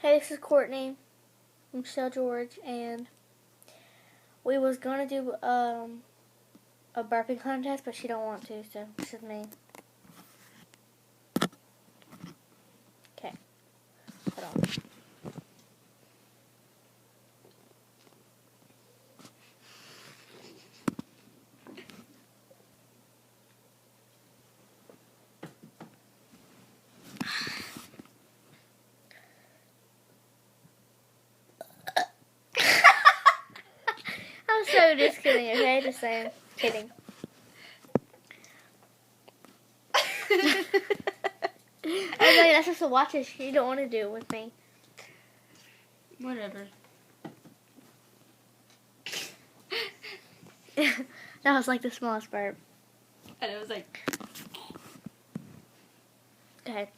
Hey, this is Courtney from Shell George, and we was gonna do a burping contest, but she don't want to, so this is me. Okay, hold on. I'm so just kidding, okay? Just saying. Kidding. Everybody that's supposed to watch this, you don't want to do it with me. Whatever. That was like the smallest burp. And it was like... Okay.